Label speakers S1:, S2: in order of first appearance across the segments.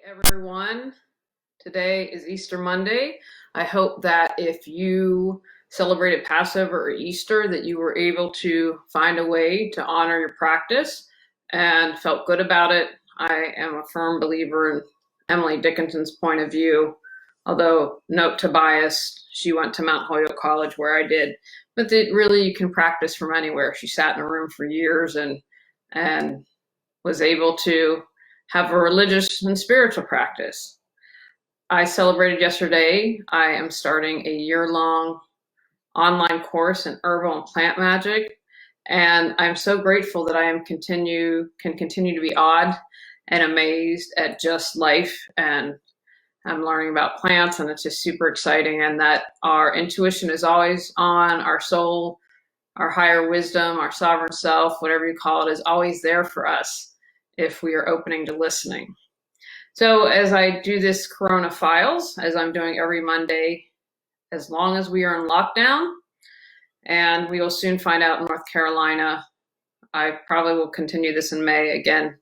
S1: Everyone. Today is Easter Monday. I hope that if you celebrated Passover or Easter, that you were able to find a way to honor your practice and felt good about it. I am a firm believer in Emily Dickinson's point of view, although note to bias, she went to Mount Holyoke College where I did, but that really you can practice from anywhere. She sat in a room for years and was able to have a religious and spiritual practice. I celebrated yesterday. I am starting a year-long online course in herbal and plant magic, and I'm so grateful that I can continue to be awed and amazed at just life, and I'm learning about plants, and it's just super exciting, and that our intuition is always on, our soul, our higher wisdom, our sovereign self, whatever you call it, is always there for us if we are opening to listening. So as I do this Corona Files, as I'm doing every Monday, as long as we are in lockdown, and we will soon find out in North Carolina, I probably will continue this in May. Again,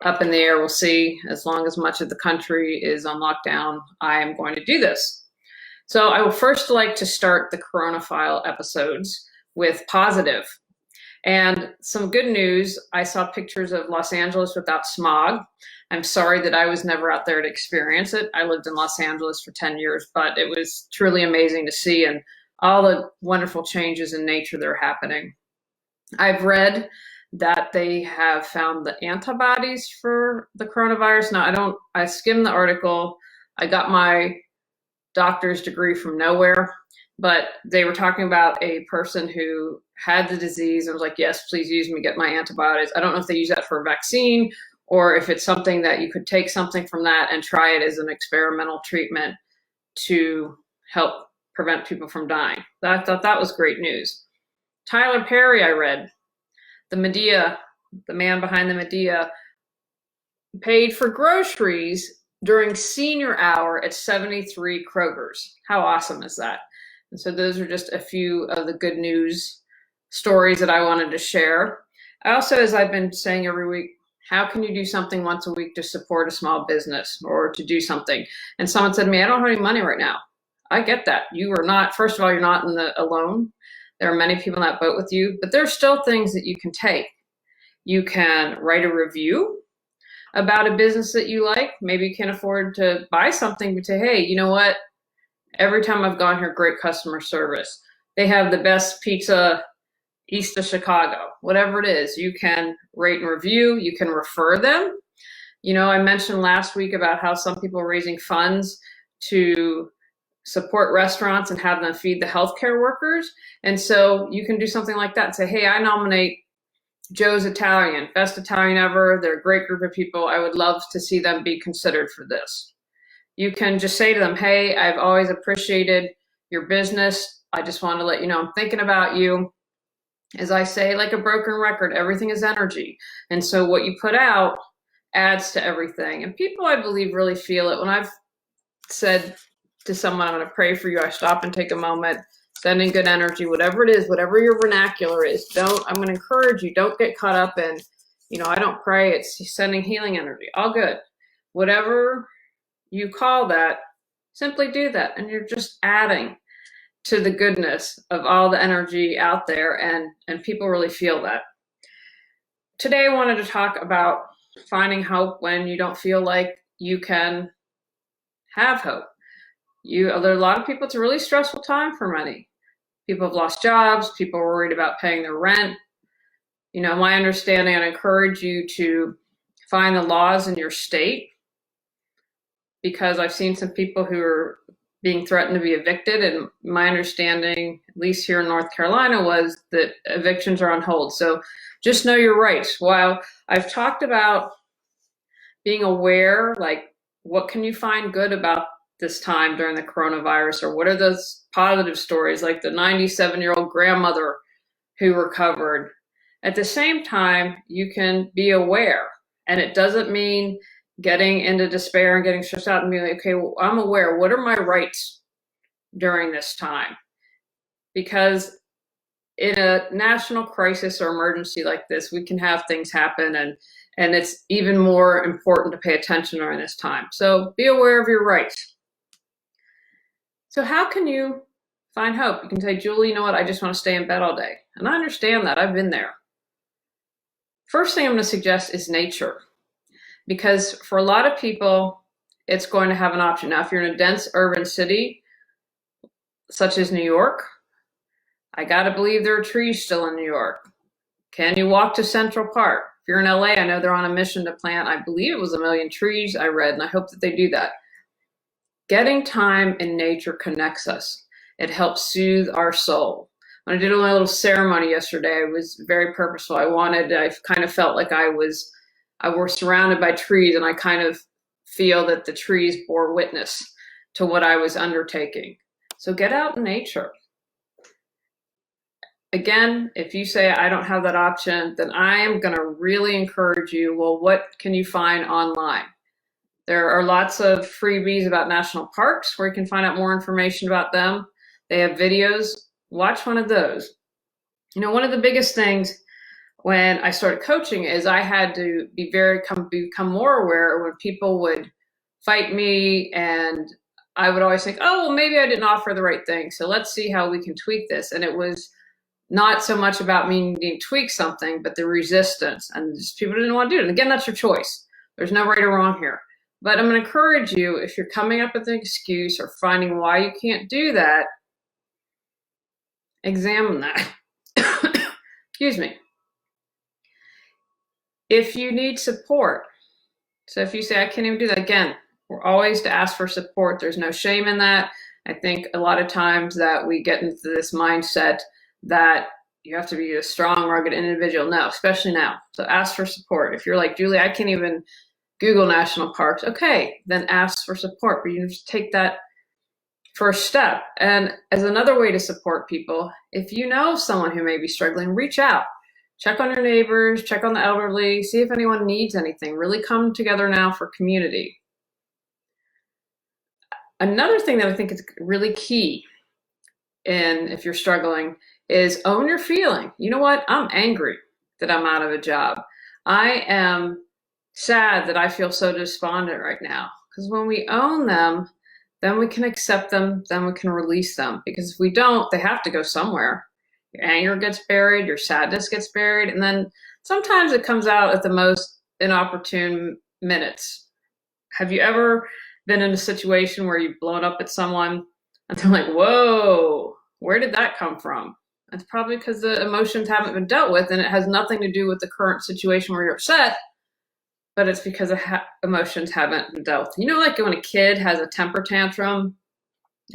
S1: up in the air, we'll see. As long as much of the country is on lockdown, I am going to do this. So I would first like to start the Corona File episodes with positive. And some good news, I saw pictures of Los Angeles without smog. I'm sorry that I was never out there to experience it. I lived in Los Angeles for 10 years, but it was truly amazing to see and all the wonderful changes in nature that are happening. I've read that they have found the antibodies for the coronavirus. Now, I skimmed the article. I got my doctor's degree from nowhere, but they were talking about a person who had the disease and was like, yes, please use me, get my antibodies. I don't know if they use that for a vaccine or if it's something that you could take something from that and try it as an experimental treatment to help prevent people from dying. I thought that was great news. Tyler Perry, I read, the man behind the Medea, paid for groceries during senior hour at 73 Kroger's. How awesome is that? And so those are just a few of the good news stories that I wanted to share. I also, as I've been saying every week, how can you do something once a week to support a small business or to do something? And someone said to me, I don't have any money right now. I get that. You are not, first of all, you're not alone. There are many people in that boat with you, but there's still things that you can take. You can write a review about a business that you like. Maybe you can't afford to buy something, but say, hey, you know what? Every time I've gone here, great customer service. They have the best pizza east of Chicago. Whatever it is, you can rate and review. You can refer them. You know, I mentioned last week about how some people are raising funds to support restaurants and have them feed the healthcare workers. And so you can do something like that and say, hey, I nominate Joe's Italian, best Italian ever. They're a great group of people. I would love to see them be considered for this. You can just say to them, hey, I've always appreciated your business. I just want to let you know I'm thinking about you. As I say, like a broken record, everything is energy. And so what you put out adds to everything. And people, I believe, really feel it. When I've said to someone, I'm going to pray for you, I stop and take a moment, sending good energy, whatever it is, whatever your vernacular is. I'm going to encourage you, don't get caught up in, I don't pray, it's sending healing energy. All good. Whatever you call that, simply do that. And you're just adding to the goodness of all the energy out there, and people really feel that. Today I wanted to talk about finding hope when you don't feel like you can have hope. There are a lot of people, it's a really stressful time for many. People have lost jobs, people are worried about paying their rent. My understanding, I'd encourage you to find the laws in your state, because I've seen some people who are being threatened to be evicted, and my understanding, at least here in North Carolina, was that evictions are on hold. So just know your rights. While I've talked about being aware, like what can you find good about this time during the coronavirus, or what are those positive stories, like the 97-year-old grandmother who recovered. At the same time, you can be aware, and it doesn't mean getting into despair and getting stressed out and being like, okay, well, I'm aware. What are my rights during this time? Because in a national crisis or emergency like this, we can have things happen, And it's even more important to pay attention during this time. So be aware of your rights. So how can you find hope? You can say, Julie, you know what? I just want to stay in bed all day. And I understand that. I've been there. First thing I'm going to suggest is nature. Because for a lot of people, it's going to have an option. Now, if you're in a dense urban city, such as New York, I got to believe there are trees still in New York. Can you walk to Central Park? If you're in LA, I know they're on a mission to plant, I believe it was 1 million trees I read, and I hope that they do that. Getting time in nature connects us. It helps soothe our soul. When I did my little ceremony yesterday, it was very purposeful. I kind of felt like I was surrounded by trees, and I kind of feel that the trees bore witness to what I was undertaking. So get out in nature. Again, if you say, I don't have that option, then I am going to really encourage you, well, what can you find online? There are lots of freebies about national parks where you can find out more information about them. They have videos. Watch one of those. You know, one of the biggest things when I started coaching is I had to become more aware when people would fight me, and I would always think, oh, well, maybe I didn't offer the right thing, so let's see how we can tweak this. And it was not so much about me needing to tweak something, but the resistance, and just people didn't want to do it. And again, that's your choice. There's no right or wrong here. But I'm going to encourage you, if you're coming up with an excuse or finding why you can't do that, examine that. Excuse me. If you need support, so if you say, I can't even do that, again, we're always to ask for support. There's no shame in that. I think a lot of times that we get into this mindset that you have to be a strong, rugged individual. No, especially now. So ask for support. If you're like, Julie, I can't even Google national parks. Okay, then ask for support. But you just take that first step. And as another way to support people, if you know someone who may be struggling, reach out. Check on your neighbors, check on the elderly, see if anyone needs anything. Really come together now for community. Another thing that I think is really key, and if you're struggling, is own your feeling. You know what? I'm angry that I'm out of a job. I am sad that I feel so despondent right now. Because when we own them, then we can accept them, then we can release them. Because if we don't, they have to go somewhere. Your anger gets buried, your sadness gets buried, and then sometimes it comes out at the most inopportune minutes. Have you ever been in a situation where you've blown up at someone and they're like, whoa, where did that come from? It's probably because the emotions haven't been dealt with, and it has nothing to do with the current situation where you're upset, but it's because emotions haven't been dealt with. You know, like when a kid has a temper tantrum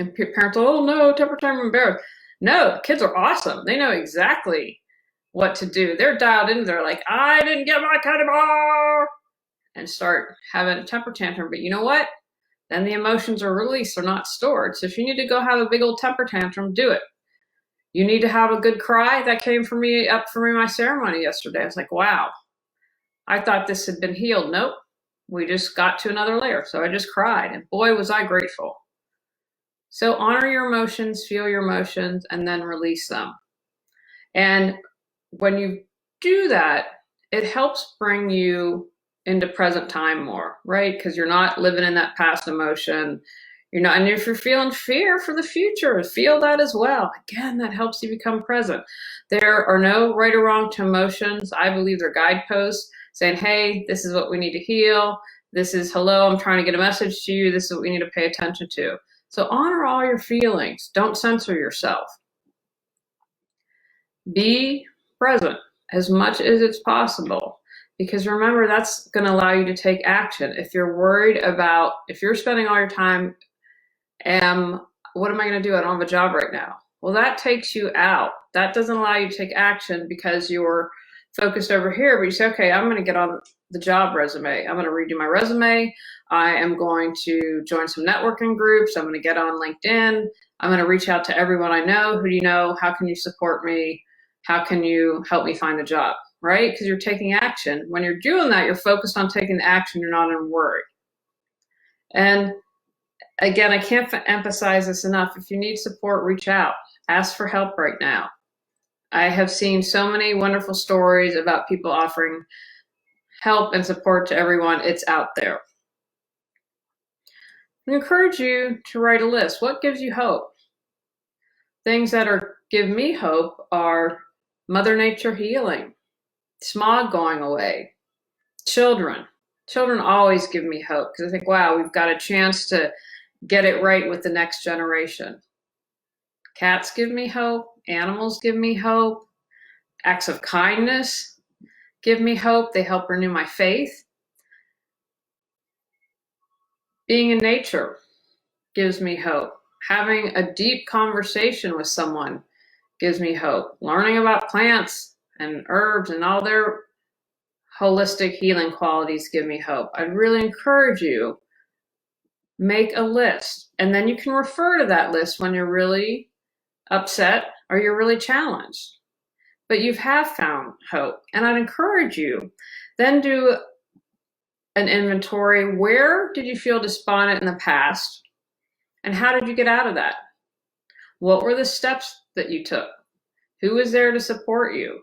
S1: and parents are, oh no, temper tantrum, embarrassed. No, kids are awesome. They know exactly what to do. They're dialed in. They're like, I didn't get my candy bar, and start having a temper tantrum. But you know what? Then the emotions are released. They're not stored. So if you need to go have a big old temper tantrum, do it. You need to have a good cry. That came for me my ceremony yesterday. I was like, wow, I thought this had been healed. Nope, we just got to another layer. So I just cried, and boy, was I grateful. So honor your emotions, feel your emotions, and then release them. And when you do that, it helps bring you into present time more, right? Because you're not living in that past emotion. You're not, and if you're feeling fear for the future, feel that as well. Again, that helps you become present. There are no right or wrong to emotions. I believe they're guideposts saying, hey, this is what we need to heal. This is, hello, I'm trying to get a message to you. This is what we need to pay attention to. So honor all your feelings. Don't censor yourself. Be present as much as it's possible. Because remember, that's going to allow you to take action. If you're worried about, if you're spending all your time, what am I going to do? I don't have a job right now. Well, that takes you out. That doesn't allow you to take action because you're focused over here. But you say, okay, I'm going to get on the job resume. I'm going to redo my resume. I am going to join some networking groups. I'm going to get on LinkedIn. I'm going to reach out to everyone I know. Who do you know? How can you support me? How can you help me find a job? Right? Because you're taking action. When you're doing that, you're focused on taking the action. You're not in worry. And again, I can't emphasize this enough. If you need support, reach out. Ask for help right now. I have seen so many wonderful stories about people offering help and support to everyone, it's out there. I encourage you to write a list. What gives you hope? Things that give me hope are Mother Nature healing, smog going away, children. Children always give me hope because I think, wow, we've got a chance to get it right with the next generation. Cats give me hope. Animals give me hope. Acts of kindness give me hope. They help renew my faith. Being in nature gives me hope. Having a deep conversation with someone gives me hope. Learning about plants and herbs and all their holistic healing qualities give me hope. I'd really encourage you, make a list, and then you can refer to that list when you're really upset or you're really challenged. But you have found hope, and I'd encourage you, then do an inventory. Where did you feel despondent in the past, and how did you get out of that? What were the steps that you took? Who was there to support you?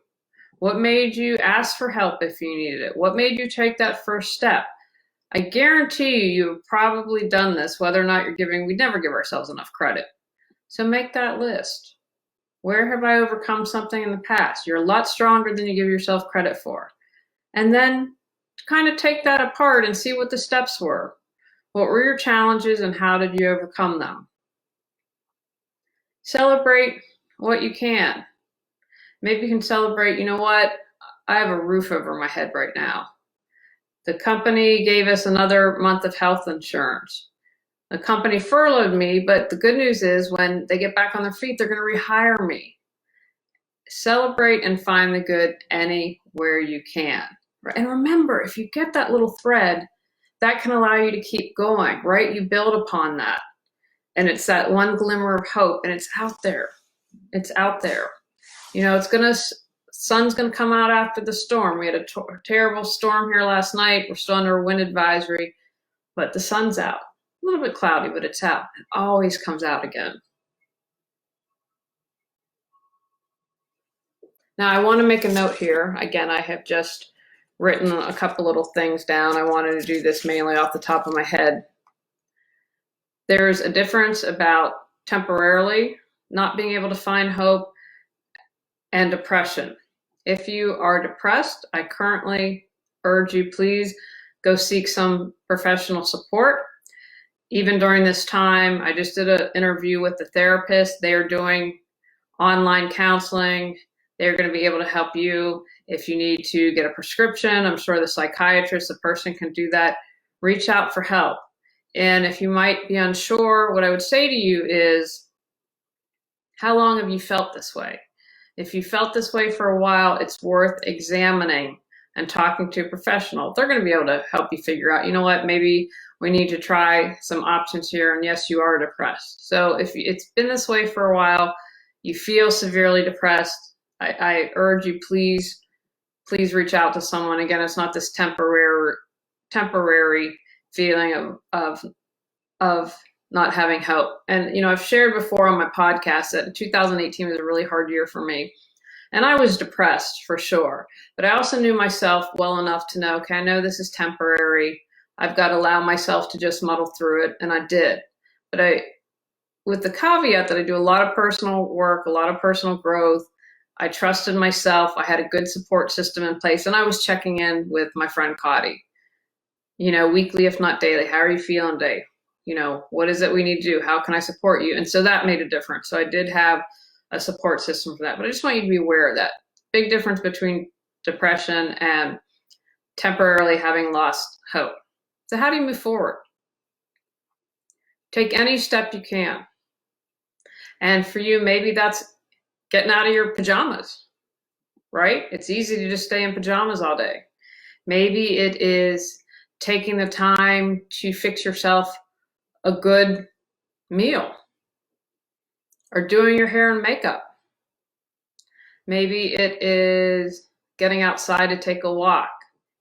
S1: What made you ask for help if you needed it? What made you take that first step? I guarantee you've probably done this, whether or not you're giving, we never give ourselves enough credit. So make that list. Where have I overcome something in the past? You're a lot stronger than you give yourself credit for. And then kind of take that apart and see what the steps were. What were your challenges and how did you overcome them? Celebrate what you can. Maybe you can celebrate, you know what? I have a roof over my head right now. The company gave us another month of health insurance. The company furloughed me, but the good news is when they get back on their feet, they're going to rehire me. Celebrate and find the good anywhere you can. And remember, if you get that little thread, that can allow you to keep going, right? You build upon that. And it's that one glimmer of hope, and it's out there. It's out there. You know, sun's gonna come out after the storm. We had a terrible storm here last night. We're still under a wind advisory, but the sun's out. A little bit cloudy, but it's out. It always comes out again. Now I want to make a note here. Again, I have just written a couple little things down. I wanted to do this mainly off the top of my head. There's a difference about temporarily not being able to find hope and depression. If you are depressed, I currently urge you, please go seek some professional support. Even during this time, I just did an interview with the therapist. They are doing online counseling. They're going to be able to help you if you need to get a prescription. I'm sure the psychiatrist, the person can do that. Reach out for help. And if you might be unsure, what I would say to you is, how long have you felt this way? If you felt this way for a while, it's worth examining and talking to a professional. They're going to be able to help you figure out, you know what, maybe we need to try some options here. And yes, you are depressed. So if it's been this way for a while, you feel severely depressed, I urge you, please reach out to someone. Again, it's not this temporary feeling of not having hope. And, you know, I've shared before on my podcast that 2018 was a really hard year for me. And I was depressed for sure. But I also knew myself well enough to know, okay, I know this is temporary. I've got to allow myself to just muddle through it. And I did. But with the caveat that I do a lot of personal work, a lot of personal growth, I trusted myself. I had a good support system in place. And I was checking in with my friend Cotty, you know, weekly, if not daily. How are you feeling, Dave? You know, what is it we need to do? How can I support you? And so that made a difference. So I did have a support system for that. But I just want you to be aware of that. Big difference between depression and temporarily having lost hope. So how do you move forward? Take any step you can. And for you, maybe that's getting out of your pajamas, right? It's easy to just stay in pajamas all day. Maybe it is taking the time to fix yourself a good meal, or doing your hair and makeup. Maybe it is getting outside to take a walk.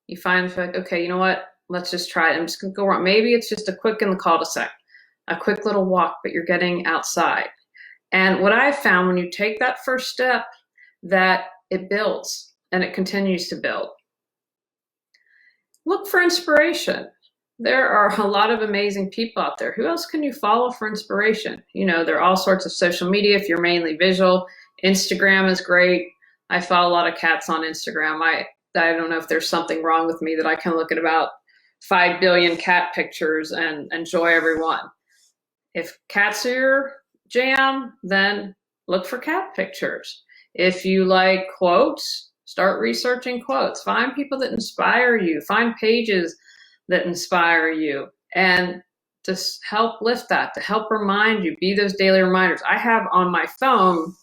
S1: You find like, okay, you know what? Let's just try it. I'm just gonna go around. Maybe it's just a quick in the cul-de-sac, a quick little walk, but you're getting outside. And what I've found when you take that first step, that it builds and it continues to build. Look for inspiration. There are a lot of amazing people out there. Who else can you follow for inspiration? You know, there are all sorts of social media if you're mainly visual. Instagram is great. I follow a lot of cats on Instagram. I don't know if there's something wrong with me that I can look at about 5 billion cat pictures and enjoy every one. If cats are your jam, then look for cat pictures. If you like quotes, start researching quotes. Find people that inspire you. Find pages that inspire you. And to help lift that, to help remind you, be those daily reminders. I have on my phone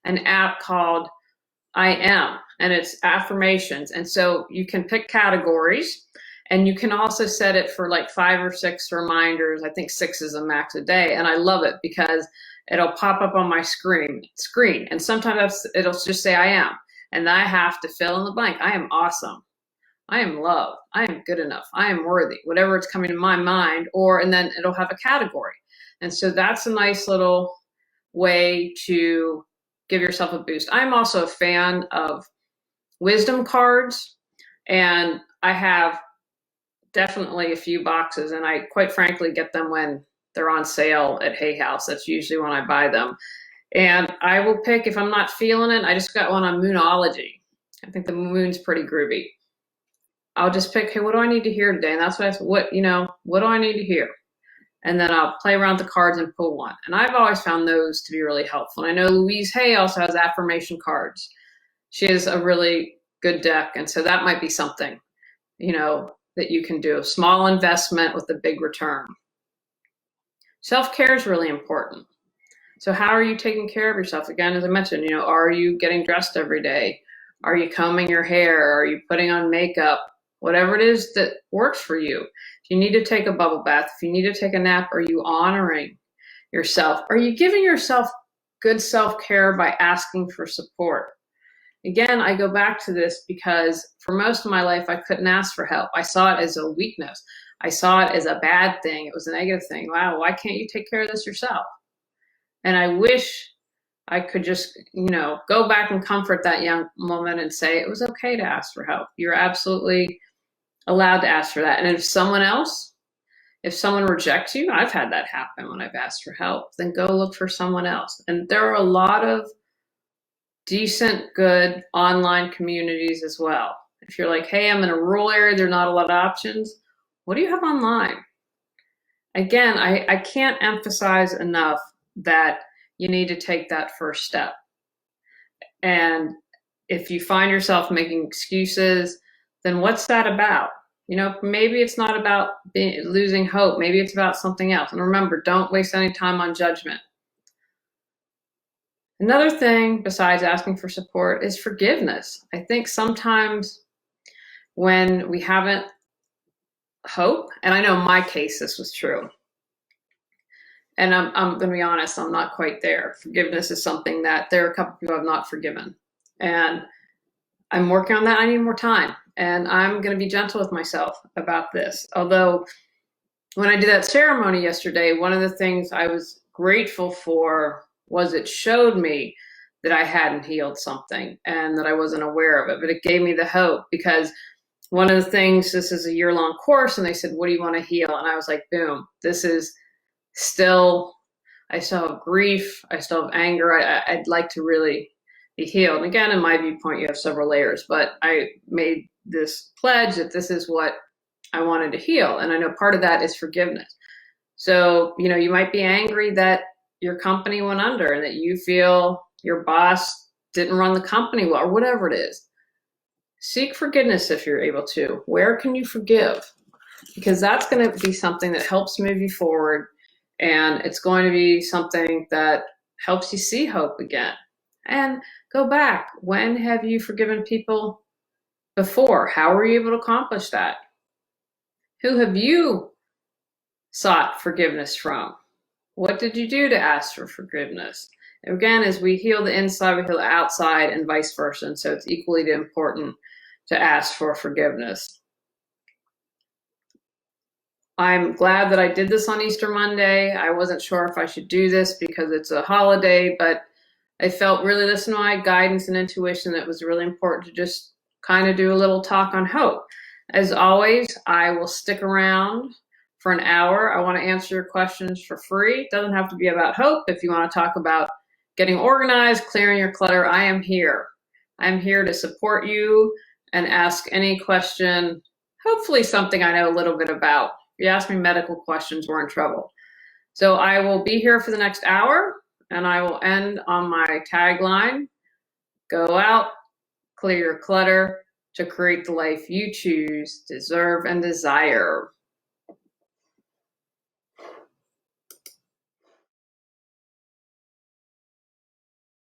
S1: an app called I Am, and it's affirmations. And so you can pick categories, and you can also set it for like 5 or 6 reminders. I think 6 is a max a day. And I love it because it'll pop up on my screen. And sometimes it'll just say I am. And I have to fill in the blank. I am awesome. I am loved. I am good enough. I am worthy. Whatever it's coming to my mind, and then it'll have a category. And so that's a nice little way to give yourself a boost. I'm also a fan of wisdom cards, and I have definitely a few boxes, and I quite frankly get them when they're on sale at Hay House. That's usually when I buy them. And I will pick, if I'm not feeling it, I just got one on Moonology. I think the moon's pretty groovy. I'll just pick, hey, what do I need to hear today? And that's what do I need to hear? And then I'll play around with the cards and pull one. And I've always found those to be really helpful. And I know Louise Hay also has affirmation cards. She has a really good deck. And so that might be something, that you can do. A small investment with a big return. Self-care is really important. So how are you taking care of yourself? Again, as I mentioned, are you getting dressed every day? Are you combing your hair? Are you putting on makeup? Whatever it is that works for you. If you need to take a bubble bath, if you need to take a nap, are you honoring yourself? Are you giving yourself good self-care by asking for support? Again, I go back to this because for most of my life, I couldn't ask for help. I saw it as a weakness. I saw it as a bad thing. It was a negative thing. Wow, why can't you take care of this yourself? And I wish I could just, go back and comfort that young woman and say, it was okay to ask for help. You're absolutely allowed to ask for that. And if someone rejects you, I've had that happen when I've asked for help, then go look for someone else. And there are a lot of decent, good online communities as well. If you're like, hey, I'm in a rural area, there are not a lot of options. What do you have online? Again, I can't emphasize enough that you need to take that first step. And if you find yourself making excuses, then what's that about? Maybe it's not about losing hope. Maybe it's about something else. And remember, don't waste any time on judgment. Another thing besides asking for support is forgiveness. I think sometimes when we haven't hope, and I know in my case this was true, and I'm going to be honest, I'm not quite there. Forgiveness is something that there are a couple people I've not forgiven. And I'm working on that. I need more time. And I'm going to be gentle with myself about this. Although when I did that ceremony yesterday, one of the things I was grateful for was it showed me that I hadn't healed something and that I wasn't aware of it. But it gave me the hope, because one of the things, this is a year-long course, and they said, what do you want to heal? And I was like, boom, this is I still have grief. I still have anger. I'd like to really be healed. And again, in my viewpoint, you have several layers, but I made this pledge that this is what I wanted to heal. And I know part of that is forgiveness. So, you might be angry that your company went under and that you feel your boss didn't run the company well, or whatever it is. Seek forgiveness if you're able to. Where can you forgive? Because that's going to be something that helps move you forward. And it's going to be something that helps you see hope again. And go back. When have you forgiven people before? How were you able to accomplish that? Who have you sought forgiveness from? What did you do to ask for forgiveness? Again, as we heal the inside, we heal the outside, and vice versa. And so it's equally important to ask for forgiveness. I'm glad that I did this on Easter Monday. I wasn't sure if I should do this because it's a holiday, but I felt really listening to my guidance and intuition that it was really important to just kind of do a little talk on hope. As always, I will stick around for an hour. I want to answer your questions for free. It doesn't have to be about hope. If you want to talk about getting organized, clearing your clutter, I am here. I'm here to support you and ask any question, hopefully something I know a little bit about. If you ask me medical questions, we're in trouble. So I will be here for the next hour, and I will end on my tagline: go out, clear your clutter to create the life you choose, deserve, and desire.